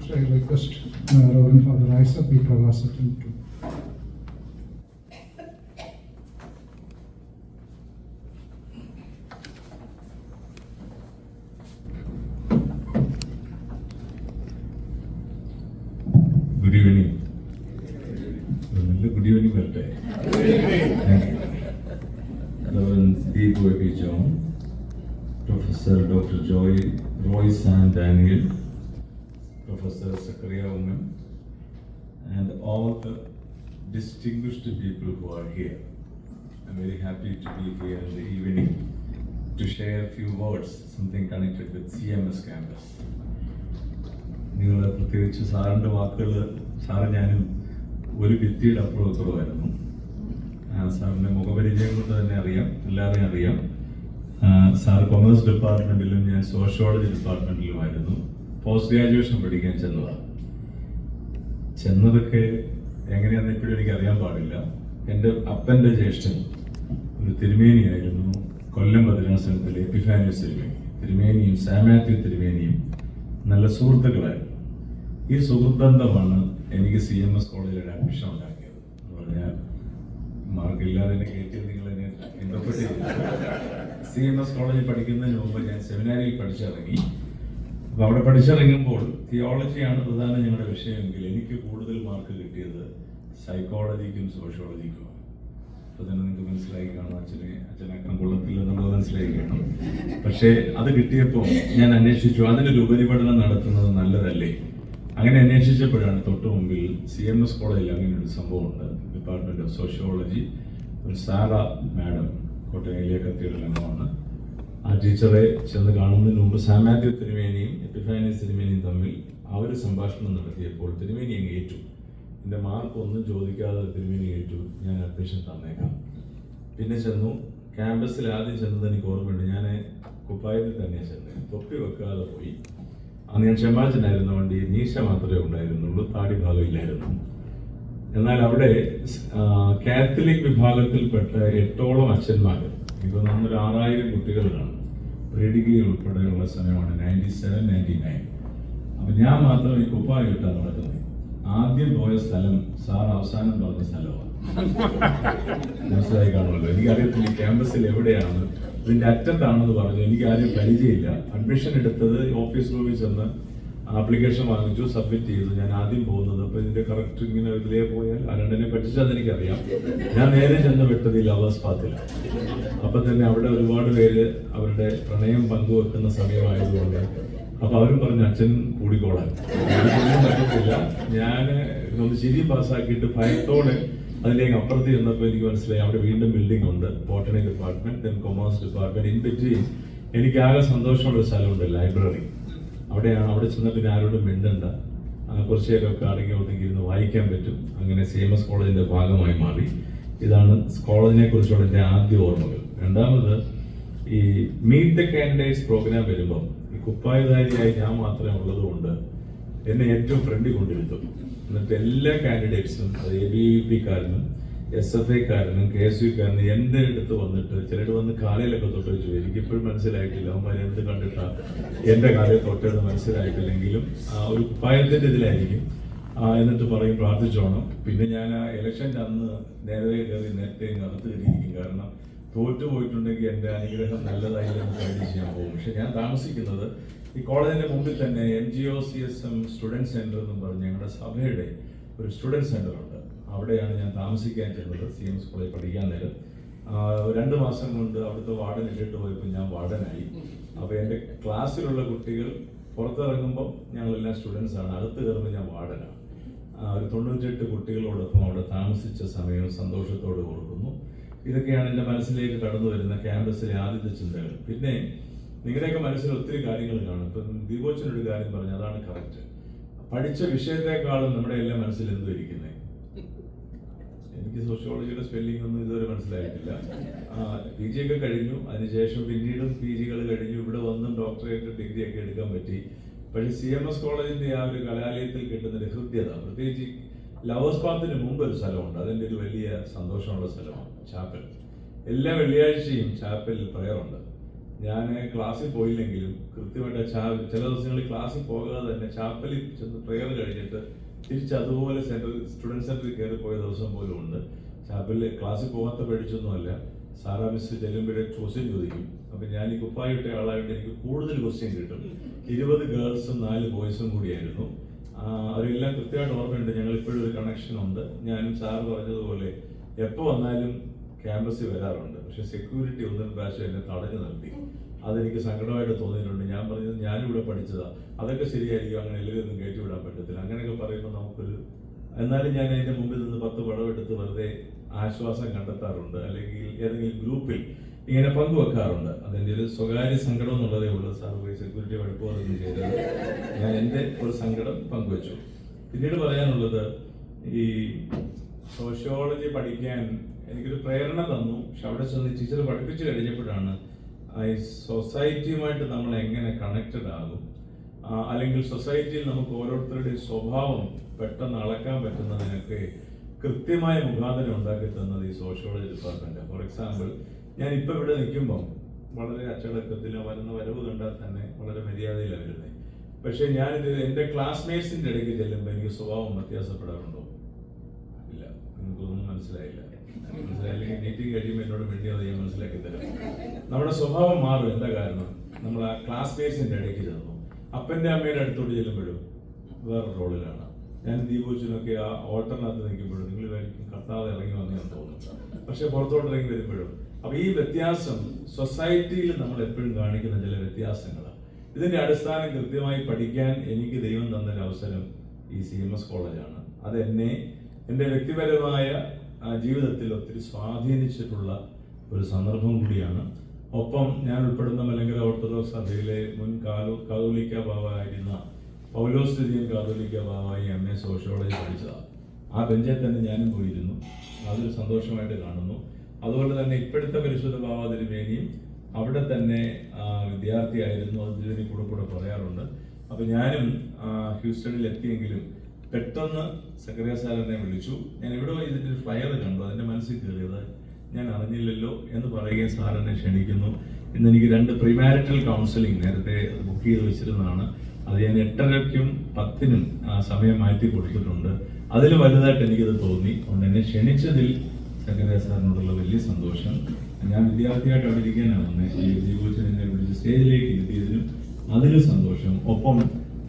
I request Reverend Father Isaac B. Pravasatin to. Good evening. Good evening, birthday. Reverend D. Boyke John, Professor Dr. Roy San Daniel, Professor Zachariah Uman, and all the distinguished people who are here. I'm very happy to be here in the evening to share a few words, something connected with CMS campus. നിങ്ങൾ പ്രത്യേകിച്ച് സാറിൻ്റെ വാക്കുകൾ, sir ഞാനും ഒരു ഭിത്തിയുടെ അപ്പുറത്തുമായിരുന്നു. സാറിൻ്റെ മുഖപരിചയം കൊണ്ട് തന്നെ അറിയാം, എല്ലാവരെയും അറിയാം. സാർ കൊമേഴ്സ് ഡിപ്പാർട്ട്മെൻറ്റിലും ഞാൻ സോഷ്യോളജി ഡിപ്പാർട്ട്മെൻറ്റിലുമായിരുന്നു. പോസ്റ്റ് ഗ്രാജുവേഷൻ പഠിക്കാൻ ചെന്നതൊക്കെ എങ്ങനെയാണെന്ന് ഇപ്പോഴും എനിക്ക് അറിയാൻ പാടില്ല. എൻ്റെ അപ്പൻ്റെ ജ്യേഷ്ഠൻ ഒരു തിരുമേനിയായിരുന്നു. കൊല്ലം ഭദ്രാസനത്തിലെ എപ്പിഫാനിയസ് തിരുമേനിയും സാമാത്യു തിരുമേനിയും നല്ല സുഹൃത്തുക്കളായിരുന്നു. ഈ സുഹൃത്ബന്ധമാണ് എനിക്ക് CMS കോളേജിൽ ഒരു അഡ്മിഷൻ ഉണ്ടാക്കിയത്. എന്ന് പറഞ്ഞാൽ മാർക്കില്ലാതെ എന്നെ കയറ്റിയത് നിങ്ങൾ എന്നെ ഇന്റർപ്രറ്റ് ചെയ്തു. CMS കോളേജിൽ പഠിക്കുന്നതിന് മുമ്പ് ഞാൻ സെമിനാരിയിൽ പഠിച്ചിറങ്ങി. അപ്പോൾ അവിടെ പഠിച്ചിറങ്ങുമ്പോൾ തിയോളജിയാണ് പ്രധാന ഞങ്ങളുടെ വിഷയമെങ്കിൽ എനിക്ക് കൂടുതൽ മാർക്ക് കിട്ടിയത് സൈക്കോളജിക്കും സോഷ്യോളജിക്കുമാണ്. അപ്പോൾ തന്നെ നിങ്ങൾക്ക് മനസ്സിലായി കാണും അച്ഛനക്കം കൊള്ളത്തില്ലെന്നുള്ളത് മനസ്സിലായി കാണും. പക്ഷേ അത് കിട്ടിയപ്പോൾ ഞാൻ അന്വേഷിച്ചു, അതിനൊരു ഉപരിപഠനം നടത്തുന്നത് നല്ലതല്ലേ. അങ്ങനെ അന്വേഷിച്ചപ്പോഴാണ് തൊട്ട് മുമ്പിൽ CMS കോളേജിൽ അങ്ങനെ ഒരു സംഭവമുണ്ട്. ഡിപ്പാർട്ട്മെന്റ് ഓഫ് സോഷ്യോളജി, ഒരു സാറ മാഡം കോട്ടയം കത്തീഡ്രൽ അംഗമാണ്. ആ ടീച്ചറെ ചെന്ന് കാണുന്നതിന് മുമ്പ് സാമാത്യു തിരുമേനിയും എപ്പിഫാനിയസ് തിരുമേനിയും തമ്മിൽ അവർ സംഭാഷണം നടത്തിയപ്പോൾ തിരുമേനി അങ്ങ് ഏറ്റു. എൻ്റെ മാർക്ക് ഒന്നും ചോദിക്കാതെ തിരുമേനി ഏറ്റു, ഞാൻ അഡ്മിഷൻ തന്നേക്കാം. പിന്നെ ചെന്നു. ക്യാമ്പസിൽ ആദ്യം ചെന്നത് എനിക്ക് ഓർമ്മയുണ്ട്. ഞാൻ കുപ്പായത്തിൽ തന്നെ ചെന്നത്, തൊപ്പി വെക്കാതെ പോയി. അന്ന് ഞാൻ ക്ഷമാചനായിരുന്ന വണ്ടി, മീശ മാത്രമേ ഉണ്ടായിരുന്നുള്ളൂ, താടി ഭാഗം ഇല്ലായിരുന്നു. എന്നാൽ അവിടെ കാത്തലിക് വിഭാഗത്തിൽപ്പെട്ട 8ഓളം അച്ഛന്മാർ, ഇപ്പോൾ നമ്മളൊരു 6000 കുട്ടികൾ കാണും. പ്രീഡിഗ്രി ഉൾപ്പെടെയുള്ള സമയമാണ് 97, 99. അപ്പം ഞാൻ മാത്രം ഈ കുപ്പായം ഇട്ടാണ് നടക്കുന്നത്. ആദ്യം പോയ സ്ഥലം സാർ അവസാനം പറഞ്ഞ സ്ഥലമാണ്. മനസ്സിലായി കാണുമല്ലോ. എനിക്കറിയത്തില്ല ഈ ക്യാമ്പസിൽ എവിടെയാണ്, ഇതിന്റെ അറ്റത്താണെന്ന് പറഞ്ഞു. എനിക്ക് ആരും പരിചയമില്ല. അഡ്മിഷൻ എടുത്തത് ഓഫീസ് റൂമിൽ ചെന്ന് ആപ്ലിക്കേഷൻ വാങ്ങിച്ചു, സബ്മിറ്റ് ചെയ്തു. ഞാൻ ആദ്യം പോകുന്നത്, അപ്പൊ ഇതിന്റെ കറക്റ്റ് ഇങ്ങനെ ഇതിലേ പോയാൽ ആ രണ്ടിനെ പഠിച്ചതെന്ന് എനിക്കറിയാം. ഞാൻ നേരെ ചെന്ന് വിട്ടത് ഈ ലവേഴ്സ് പാത്തിലാണ്. അപ്പൊ തന്നെ അവിടെ ഒരുപാട് പേര് അവരുടെ പ്രണയം പങ്കുവെക്കുന്ന സമയമായതുകൊണ്ട് അപ്പൊ അവരും പറഞ്ഞു അച്ഛൻ കൂടിക്കോളാൻ പറ്റത്തില്ല. ഞാൻ ഒന്ന് ശരി പാസ്സാക്കിയിട്ട് ഭയത്തോടെ അതിലേക്ക് അപ്പുറത്ത് ചെന്നപ്പോൾ എനിക്ക് മനസ്സിലായി അവിടെ വീണ്ടും ബിൽഡിംഗ് ഉണ്ട്. Botany department, then commerce department. In between എനിക്ക് ആകെ സന്തോഷമുള്ള സ്ഥലമുണ്ട്, ലൈബ്രറി. അവിടെയാണ്. അവിടെ ചെന്ന പിന്നെ ആരോടും മിണ്ടണ്ട, കുറച്ച് നേരമൊക്കെ അടങ്ങി ഒതുങ്ങി ഇരുന്ന് വായിക്കാൻ പറ്റും. അങ്ങനെ CMS കോളേജിന്റെ ഭാഗമായി മാറി. ഇതാണ് കോളേജിനെ കുറിച്ചുള്ള എൻ്റെ ആദ്യ ഓർമ്മകൾ. രണ്ടാമത്, ഈ മീറ്റ് ദ കാൻഡിഡേറ്റ്സ് പ്രോഗ്രാം വരുമ്പം ഈ കുപ്പായധാരിയായി ഞാൻ മാത്രമേ ഉള്ളതുകൊണ്ട് എന്നെ ഏറ്റവും ഫ്രണ്ടിൽ കൊണ്ടിരുത്തും. എന്നിട്ട് എല്ലാ കാൻഡിഡേറ്റ്സും, അത് ABVP-കാരനും SFA-കാരനും KSU-കാരനും എൻ്റെ അടുത്ത് വന്നിട്ട് ചിലർ വന്ന് കാലയിലൊക്കെ തൊട്ട് വെച്ചു. എനിക്കിപ്പോഴും മനസ്സിലായിട്ടില്ല അവന്മാർ എന്ത് കണ്ടിട്ടാ എൻ്റെ കാലയിൽ തൊട്ടെന്ന് മനസ്സിലായിട്ടില്ലെങ്കിലും ഒരു കുപ്പായത്തിൻ്റെ ഇതിലായിരിക്കും. എന്നിട്ട് പറയും പ്രാർത്ഥിച്ചോണം. പിന്നെ ഞാൻ ആ ഇലക്ഷൻ്റെ അന്ന് നേരത്തെ അകത്ത് കയറിയിരിക്കും. കാരണം തോറ്റു പോയിട്ടുണ്ടെങ്കിൽ എൻ്റെ അനുഗ്രഹം നല്ലതായില്ലെന്ന് കഴിഞ്ഞ് ചെയ്യാൻ പോകും. പക്ഷെ ഞാൻ താമസിക്കുന്നത് ഈ കോളേജിന്റെ മുമ്പിൽ തന്നെ MGOCSM സ്റ്റുഡൻറ് സെന്റർ എന്നും പറഞ്ഞ് ഞങ്ങളുടെ സഭയുടെ ഒരു സ്റ്റുഡൻറ് സെന്റർ ഉണ്ട്. അവിടെയാണ് ഞാൻ താമസിക്കാൻ ചെന്നത് CMS കോളേജ് പഠിക്കാൻ നേരം. 2 മാസം കൊണ്ട് അവിടുത്തെ വാർഡൻ ഇട്ടിട്ട് പോയപ്പോൾ ഞാൻ വാർഡനായി. അപ്പോൾ എൻ്റെ ക്ലാസ്സിലുള്ള കുട്ടികൾ പുറത്തിറങ്ങുമ്പോൾ ഞങ്ങളെല്ലാം സ്റ്റുഡൻസ് ആണ്, അകത്ത് കയറുമ്പോൾ ഞാൻ വാർഡനാണ്. ഒരു 98 കുട്ടികളോടൊപ്പം അവിടെ താമസിച്ച സമയം സന്തോഷത്തോടെ ഓർക്കുന്നു. ഇതൊക്കെയാണ് എൻ്റെ മനസ്സിലേക്ക് കടന്നു വരുന്ന ക്യാമ്പസിലെ ആദ്യത്തെ ചിന്തകൾ. പിന്നെ നിങ്ങളുടെയൊക്കെ മനസ്സിൽ ഒത്തിരി കാര്യങ്ങൾ കാണും. ഇപ്പം ദീപോച്ചനൊരു കാര്യം പറഞ്ഞു, അതാണ് കറക്റ്റ്. പഠിച്ച വിഷയത്തെക്കാളും നമ്മുടെ എല്ലാം മനസ്സിൽ എന്തോ ഇരിക്കുന്നത്. എനിക്ക് സോഷ്യോളജിയുടെ സ്പെല്ലിംഗ് ഒന്നും ഇതുവരെ മനസ്സിലായിട്ടില്ല. PG ഒക്കെ കഴിഞ്ഞു. അതിനുശേഷം പിന്നീടും PG-കൾ കഴിഞ്ഞു. ഇവിടെ വന്നും ഡോക്ടറേറ്റ് ഡിഗ്രി ഒക്കെ എടുക്കാൻ പറ്റി. പക്ഷേ CMS കോളേജിന്റെ ആ ഒരു കലാലയത്തിൽ കിട്ടുന്ന ഒരു ഹൃദ്യത, പ്രത്യേകിച്ച് ലവേഴ്സ് പാത്തിന് മുമ്പ് ഒരു സ്ഥലമുണ്ട്, അതിൻ്റെ ഒരു വലിയ സന്തോഷമുള്ള സ്ഥലമാണ് ചാപ്പൽ. എല്ലാ വെള്ളിയാഴ്ചയും ചാപ്പലിൽ പ്രയറുണ്ട്. ഞാൻ ക്ലാസ്സിൽ പോയില്ലെങ്കിലും കൃത്യമായിട്ട് ചില ദിവസങ്ങളിൽ ക്ലാസ്സിൽ പോകാതെ തന്നെ ചാപ്പലിൽ ചെന്ന് പ്രെയർ കഴിഞ്ഞിട്ട് തിരിച്ച് അതുപോലെ സ്റ്റുഡൻറ് സെന്ററിൽ കയറി പോയ ദിവസം പോലും ഉണ്ട്. ചാപ്പലിൽ ക്ലാസ്സിൽ പോകാത്ത പഠിച്ചൊന്നുമല്ല, സാറാ മിസ് ചെല്ലുമ്പോഴേ ക്വസ്റ്റ്യൻ ചോദിക്കും. അപ്പം ഞാൻ ഈ കുപ്പായിട്ട ആളായിട്ട് എനിക്ക് കൂടുതൽ ക്വസ്റ്റ്യൻ കിട്ടും. 20 ഗേൾസും 4 ബോയ്സും കൂടിയായിരുന്നു. അവരെല്ലാം കൃത്യമായിട്ട് ഓർമ്മയുണ്ട്. ഞങ്ങൾ ഇപ്പോഴും ഒരു കണക്ഷൻ ഉണ്ട്. ഞാനും സാറ് പറഞ്ഞതുപോലെ എപ്പോൾ വന്നാലും ക്യാമ്പസിൽ വരാറുണ്ട്. പക്ഷെ സെക്യൂരിറ്റി 1 പ്രാവശ്യം എന്നെ തടഞ്ഞു നിർത്തി. അതെനിക്ക് സങ്കടമായിട്ട് തോന്നിയിട്ടുണ്ട്. ഞാൻ പറഞ്ഞത് ഞാനും ഇവിടെ പഠിച്ചതാ, അതൊക്കെ ശരിയായിരിക്കും, അങ്ങനെ എല്ലാവരും ഒന്നും കയറ്റി വിടാൻ പറ്റത്തില്ല. അങ്ങനെയൊക്കെ പറയുമ്പോൾ നമുക്കൊരു, എന്നാലും ഞാൻ അതിന്റെ മുമ്പിൽ നിന്ന് 10 പടമെടുത്ത് വെറുതെ ആശ്വാസം കണ്ടെത്താറുണ്ട്. അല്ലെങ്കിൽ ഏതെങ്കിലും ഗ്രൂപ്പിൽ ഇങ്ങനെ പങ്കുവെക്കാറുണ്ട്. അതെന്റെ ഒരു സ്വകാര്യ സങ്കടം എന്നുള്ളതേ ഉള്ളൂ. സാർ പോയി സെക്യൂരിറ്റി വഴക്കുപോകുന്നു ചെയ്തത് ഞാൻ എൻ്റെ ഒരു സങ്കടം പങ്കുവെച്ചു. പിന്നീട് പറയാനുള്ളത്, ഈ സോഷ്യോളജി പഠിക്കാൻ എനിക്കൊരു പ്രേരണ തന്നു. പക്ഷെ അവിടെ ചെന്ന് ടീച്ചർ പഠിപ്പിച്ചു കഴിഞ്ഞപ്പോഴാണ് ഈ സൊസൈറ്റിയുമായിട്ട് നമ്മൾ എങ്ങനെ കണക്റ്റഡ് ആകും, അല്ലെങ്കിൽ സൊസൈറ്റിയിൽ നമുക്ക് ഓരോരുത്തരുടെയും സ്വഭാവം പെട്ടെന്ന് അളക്കാൻ പറ്റുന്നതിനൊക്കെ കൃത്യമായ മുഖാന്തരം ഉണ്ടാക്കി തന്നത് ഈ സോഷ്യോളജി ഡിപ്പാർട്ട്മെന്റ്. ഫോർ എക്സാമ്പിൾ, ഞാൻ ഇപ്പം ഇവിടെ നിൽക്കുമ്പം വളരെ അച്ചടക്കത്തിൽ വരുന്ന വരവ് കണ്ടാൽ തന്നെ വളരെ മര്യാദയിലാണ് വരുന്നത്. പക്ഷെ ഞാനിത് എൻ്റെ ക്ലാസ്മേറ്റ്സിന്റെ ഇടയ്ക്ക് ചെല്ലുമ്പോൾ എനിക്ക് സ്വഭാവം വ്യത്യാസപ്പെടാറുണ്ടോ? ഇല്ല. നിങ്ങൾക്കൊന്നും മനസ്സിലായില്ല. മനസ്സിലായില്ലെങ്കിൽ മീറ്റിംഗ് കഴിയുമ്പോൾ എന്നോട് വേണ്ടിയത് ഞാൻ മനസ്സിലാക്കി തരാം. നമ്മുടെ സ്വഭാവം മാറും. എന്താ കാരണം? നമ്മൾ ആ ക്ലാസ്മേറ്റ്സിന്റെ ഇടയ്ക്ക് ചെന്നു. അപ്പൻ്റെ അമ്മയുടെ അടുത്തോട്ട് ചെല്ലുമ്പോഴും വേറെ റോളിലാണ്. ഞാൻ ദീപുവിനൊക്കെ ആ ഓൾട്ടറിനകത്ത് നിൽക്കുമ്പോഴും നിങ്ങൾ വിചാരിക്കും കർത്താവ് ഇറങ്ങി വന്നേന്ന് തോന്നുന്നു. പക്ഷെ പുറത്തോട്ട് ഇറങ്ങി വരുമ്പോഴും അപ്പൊ ഈ വ്യത്യാസം സൊസൈറ്റിയിൽ നമ്മൾ എപ്പോഴും കാണിക്കുന്ന ചില വ്യത്യാസങ്ങളാണ്. ഇതിന്റെ അടിസ്ഥാനം കൃത്യമായി പഠിക്കാൻ എനിക്ക് ദൈവം തന്നൊരു അവസരം ഈ CMS കോളേജാണ്. അതെന്നെ എൻ്റെ വ്യക്തിപരമായ ജീവിതത്തിൽ ഒത്തിരി സ്വാധീനിച്ചിട്ടുള്ള ഒരു സന്ദർഭം കൂടിയാണ്. ഒപ്പം ഞാൻ ഉൾപ്പെടുന്ന മലങ്കര ഓർത്തഡോക്സ് സഭയിലെ മുൻ കാതോലിക്ക ബാവായിരുന്ന പൗലോസ് തിരിയൻ കാതോലിക്ക ബാവായി MA സോഷ്യോളജി പഠിച്ചതാണ്. ആ ബെഞ്ചിൽ തന്നെ ഞാനും പോയിരുന്നു. അതൊരു സന്തോഷമായിട്ട് കാണുന്നു. അതുപോലെ തന്നെ ഇപ്പോഴത്തെ പരിശുദ്ധ ബാവ തിരുമേനിയും അവിടെ തന്നെ വിദ്യാർത്ഥിയായിരുന്നു. അത് തിരുമേനി കൂടെ പറയാറുണ്ട്. അപ്പൊ ഞാനും ഹ്യൂസ്റ്റണിൽ എത്തിയെങ്കിലും പെട്ടെന്ന് സെക്രട്ടറി സാർ എന്നെ വിളിച്ചു. ഞാൻ എവിടെ ഇതിന്റെ ഒരു ഫ്ലയർ കണ്ടു, അതിന്റെ മനസ്സിൽ കയറിയത് ഞാൻ അറിഞ്ഞില്ലല്ലോ എന്ന് പറയുകയും സാർ എന്നെ ക്ഷണിക്കുന്നു. ഇന്ന് എനിക്ക് 2 പ്രീമാരിറ്റൽ കൗൺസിലിംഗ് നേരത്തെ ബുക്ക് ചെയ്ത് വെച്ചിരുന്നതാണ്. അത് ഞാൻ 8:30ക്കും 10നും സമയം മാറ്റി കൊടുത്തിട്ടുണ്ട്. അതിൽ വലുതായിട്ട് എനിക്കത് തോന്നി. അതുകൊണ്ട് എന്നെ ക്ഷണിച്ചതിൽ സെക്രട്ടറി സാറിനോടുള്ള വലിയ സന്തോഷം. ഞാൻ വിദ്യാർത്ഥിയായിട്ട് അവിടെ ഇരിക്കാനാണ് വന്നത്. ഈ ദീപുവിനെ എന്നെ വിളിച്ച് സ്റ്റേജിലേക്ക് ഇരുത്തിയതിനും അതിലും സന്തോഷം. ഒപ്പം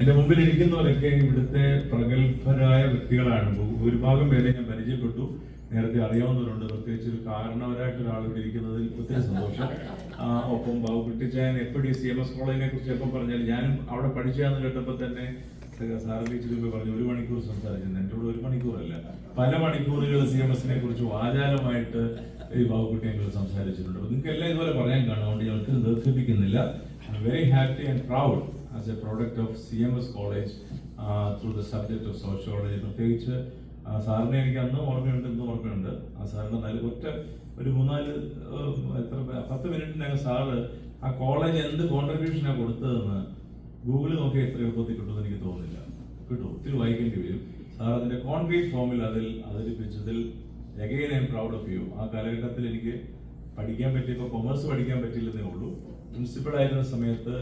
എന്റെ മുമ്പിൽ ഇരിക്കുന്നവരൊക്കെ ഇവിടുത്തെ പ്രഗത്ഭരായ വ്യക്തികളാണ്. ഭൂരിഭാഗം പേരെ ഞാൻ പരിചയപ്പെട്ടു, നേരത്തെ അറിയാവുന്നവരുണ്ട്. പ്രത്യേകിച്ച് ഒരു കാരണവരായിട്ട് ഒരാൾ ഇവിടെ ഇരിക്കുന്നതിൽ ഒത്തിരി സന്തോഷം. ഒപ്പം ബാബു കുട്ടിച്ചായൻ എപ്പോഴും CMS കോളേജിനെ കുറിച്ച് എപ്പം പറഞ്ഞാൽ ഞാനും അവിടെ പഠിച്ചാന്ന് കേട്ടപ്പോൾ തന്നെ സാറ് ടീച്ചർ പറഞ്ഞു 1 മണിക്കൂർ സംസാരിച്ചിട്ടുണ്ട്. എൻ്റെ കൂടെ 1 മണിക്കൂറല്ല, പല മണിക്കൂറുകൾ CMSനെ കുറിച്ച് വാചാലമായിട്ട് ഈ ബാബുക്കുട്ടി ഞങ്ങൾ സംസാരിച്ചിട്ടുണ്ട്. നിങ്ങൾക്ക് എല്ലാം ഇതുപോലെ പറയാൻ കാണും. അതുകൊണ്ട് ഞങ്ങൾക്ക് ദീർഘിപ്പിക്കുന്നില്ല. I'm very happy and proud as a product of CMS college through the subject of sociology. പ്രത്യേകിച്ച് സാറിനെ എനിക്ക് അന്ന് ഓർമ്മയുണ്ട്, ഇന്നും ഓർമ്മയുണ്ട്. ആ സാറിന്റെ ഒരു 10 മിനിറ്റിനകം സാറ് ആ കോളേജ് എന്ത് കോൺട്രിബ്യൂഷനാണ് കൊടുത്തതെന്ന് ഗൂഗിളിൽ നോക്കി എത്ര എളുപ്പത്തിൽ കിട്ടുമെന്ന് എനിക്ക് തോന്നുന്നില്ല. കിട്ടും, ഒത്തിരി വായിക്കേണ്ടി വരും. സാർ അതിന്റെ കോൺക്രീറ്റ് ഫോമിൽ അതിൽ അവതരിപ്പിച്ചതിൽ again I'm proud of you. ആ കാലഘട്ടത്തിൽ എനിക്ക് പഠിക്കാൻ പറ്റിയപ്പോൾ കൊമേഴ്സ് പഠിക്കാൻ പറ്റില്ലെന്നേ ഉള്ളൂ. പ്രിൻസിപ്പൾ ആയിരുന്ന സമയത്ത്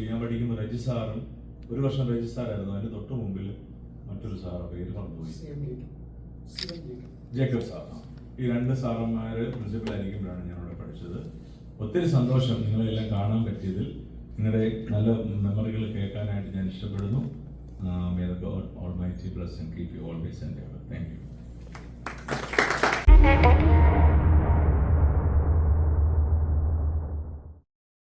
ഞാൻ പഠിക്കുന്ന രജിസാറും 1 വർഷം രജിസാറായിരുന്നു. അതിന് തൊട്ട് മുമ്പിൽ മറ്റൊരു സാറ്, പേര് മറന്നുപോയി, ജേക്കബ് സാർ. ഈ 2 സാറന്മാര് പ്രിൻസിപ്പൾ ആയിരിക്കുമ്പോഴാണ് ഞാൻ അവിടെ പഠിച്ചത്. ഒത്തിരി സന്തോഷം നിങ്ങളെല്ലാം കാണാൻ പറ്റിയതിൽ. നിങ്ങളുടെ നല്ല മെമ്മറികൾ കേൾക്കാനായിട്ട് ഞാൻ ഇഷ്ടപ്പെടുന്നു. May the God Almighty bless and keep you always and ever. Thank you.